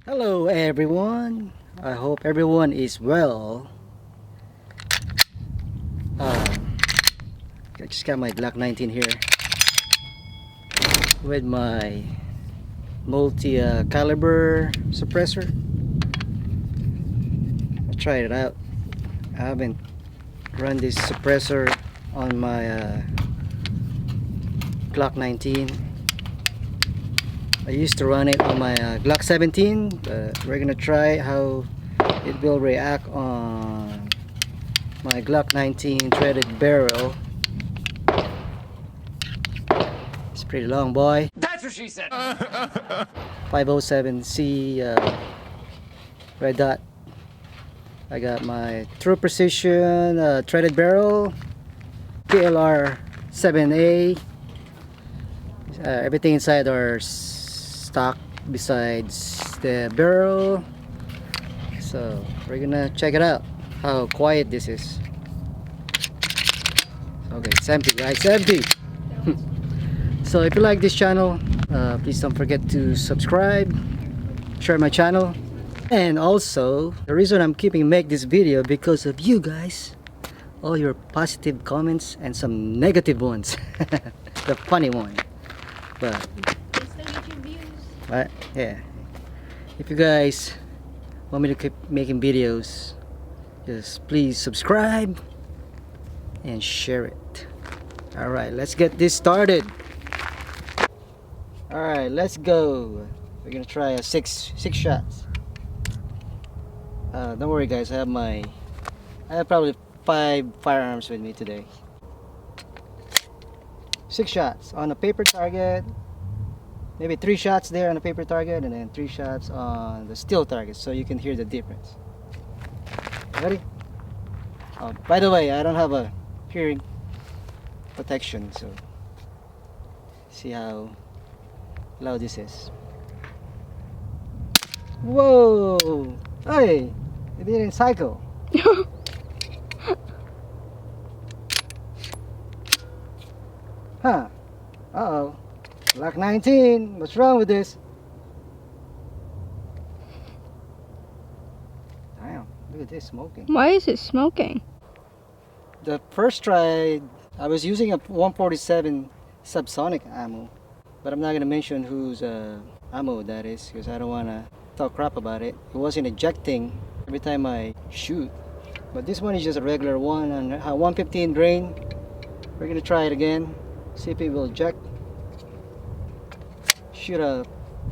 Hello everyone, I hope everyone is well. I just got my Glock 19 here with my multi-caliber suppressor. I tried it out. I haven't run this suppressor on my Glock 19. I used to run it on my Glock 17, but we're gonna try how it will react on my Glock 19 threaded barrel. It's pretty long, boy. That's what she said. 507C red dot. I got my True Precision threaded barrel, PLR 7A. Everything inside are stock besides the barrel. So we're gonna check it out how quiet this is. Okay, it's empty, right? It's empty. So if you like this channel, please don't forget to subscribe, share my channel, and also the reason I'm make this video because of you guys, all your positive comments and some negative ones. The funny one, but yeah, if you guys want me to keep making videos, just please subscribe and share it. Alright, let's get this started. Alright, let's go. We're gonna try a six shots. Don't worry guys, I have probably 5 firearms with me today. 6 shots on a paper target, maybe 3 shots there on the paper target, and then 3 shots on the steel target, so you can hear the difference. Ready? Oh, by the way, I don't have a hearing protection, so see how loud this is. Whoa! Hey! It didn't cycle. Huh? Uh-oh. Glock 19. What's wrong with this? Damn, look at this smoking. Why is it smoking? The first try, I was using a 147 subsonic ammo, but I'm not gonna mention whose ammo that is because I don't wanna talk crap about it. It wasn't ejecting every time I shoot, but this one is just a regular one on 115 grain. We're gonna try it again, see if it will eject. Shoot a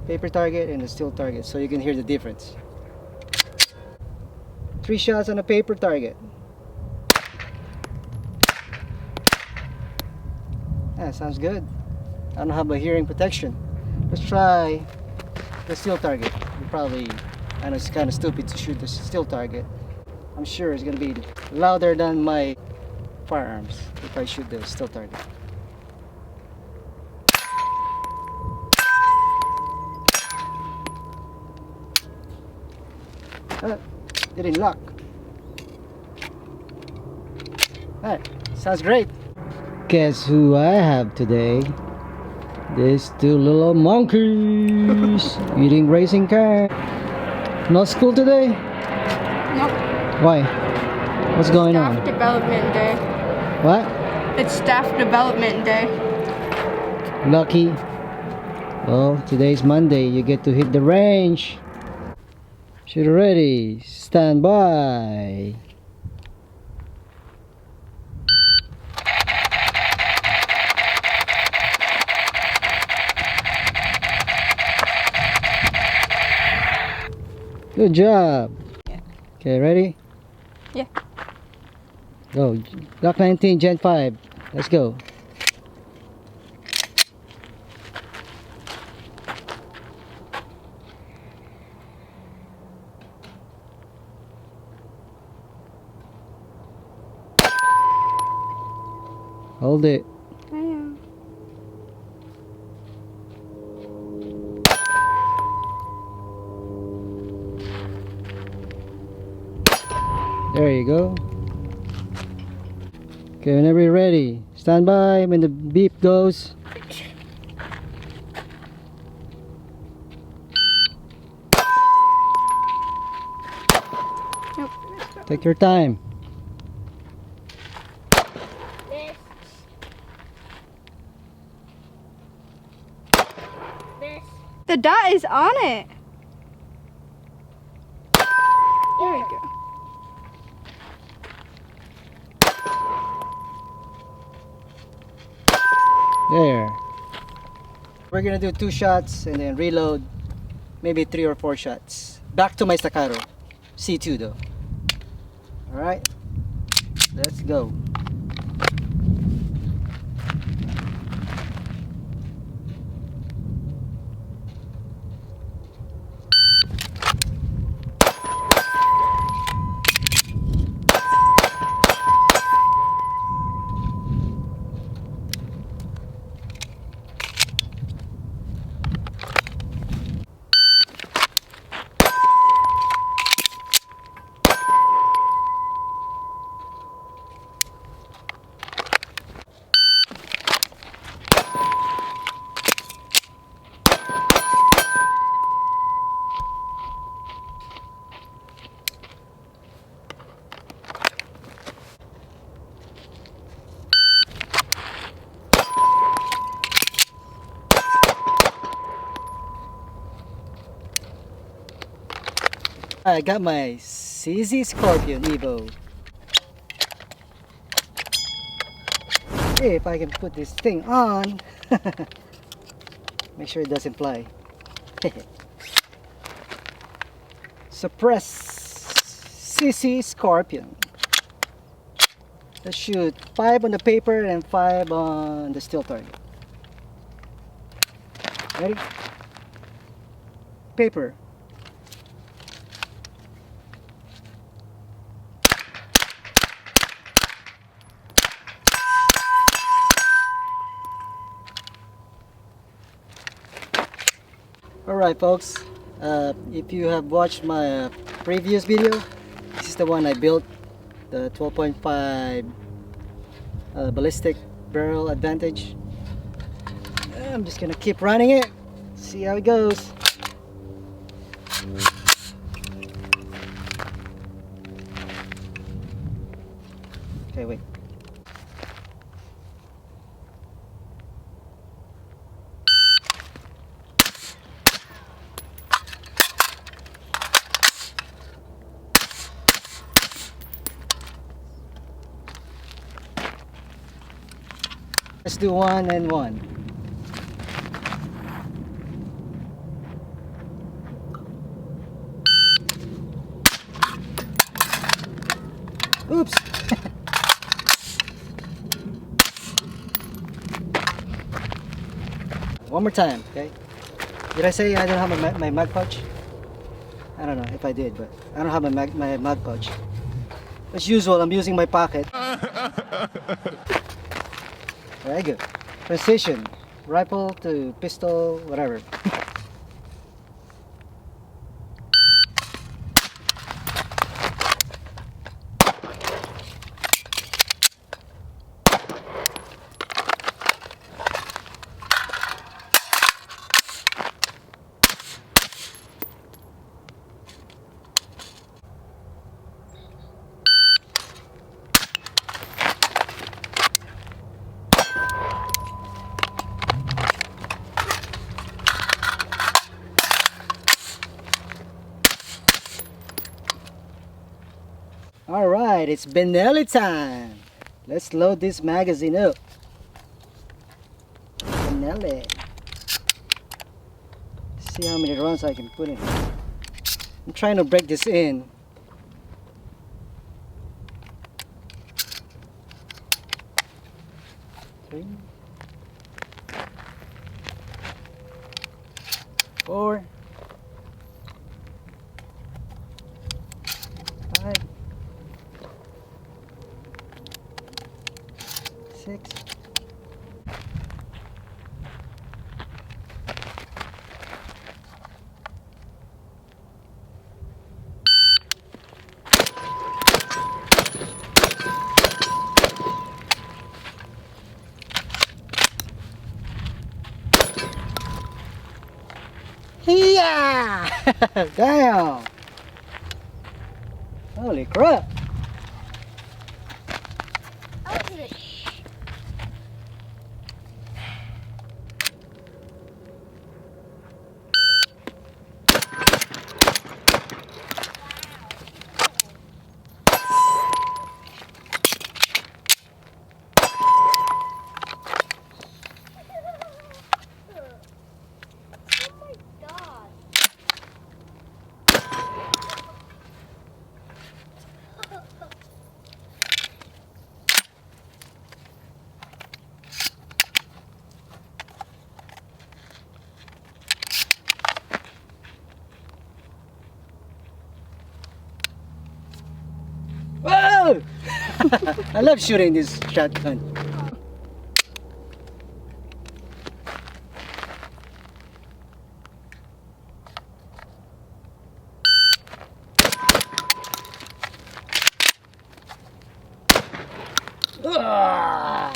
paper target and a steel target so you can hear the difference. 3 shots on a paper target. Yeah, sounds good. I don't have a hearing protection. Let's try the steel target. I know it's kind of stupid to shoot the steel target. I'm sure it's gonna be louder than my firearms if I shoot the steel target. Didn't lock. Alright, sounds great. Guess who I have today? These 2 little monkeys eating racing car. No school today? Nope. Why? What's going Staff on? development day. What? It's staff development day. Lucky. Well, today's Monday. You get to hit the range. Shoot ready. Stand by. Good job. Yeah. Okay, ready? Yeah. Go. Glock 19 Gen 5. Let's go. Hold it. I am. There you go. Okay, whenever you're ready, stand by when the beep goes. Take your time. This. This. The dot is on it. There we go. There. We're gonna do 2 shots and then reload, maybe 3 or 4 shots. Back to my Staccato C2 though. Alright, let's go. I got my CZ Scorpion Evo. If I can put this thing on, make sure it doesn't fly. Suppress CC Scorpion. Let's shoot 5 on the paper and 5 on the steel target. Ready? Paper. Alright folks, if you have watched my previous video, this is the one I built, the 12.5 ballistic barrel advantage. I'm just gonna keep running it, see how it goes. Okay, wait. Let's do 1 and 1. Oops! One more time, okay? Did I say I don't have my mag pouch? I don't know if I did, but I don't have my mag pouch. As usual, I'm using my pocket. Very good. Precision. Rifle to pistol, whatever. Alright, it's Benelli time. Let's load this magazine up. Benelli. See how many rounds I can put in. I'm trying to break this in. Three, 4, 5, 6. Yeah! Damn! Holy crap! Oh! I love shooting this shotgun. Ah!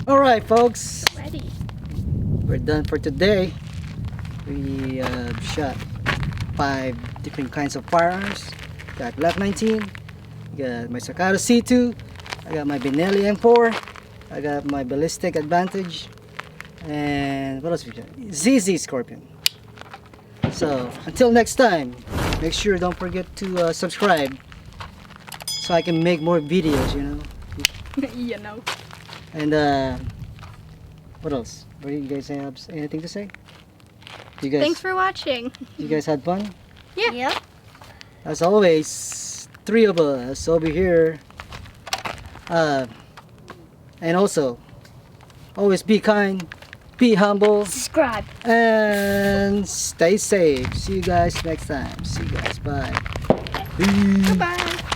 Alright folks, Ready. we're done for today. We shot 5 different kinds of firearms. Got Glock 19, got my Staccato C2, I got my Benelli M4, I got my ballistic advantage, and what else we got? ZZ Scorpion. So until next time, make sure don't forget to subscribe so I can make more videos, you know. You know. And what else? What do you guys have anything to say? You guys, Thanks for watching. you guys had fun? Yeah. Yep. As always, 3 of us over here. And also, always be kind, be humble, Subscribe. and stay safe. See you guys next time. See you guys. Bye. Peace. Goodbye.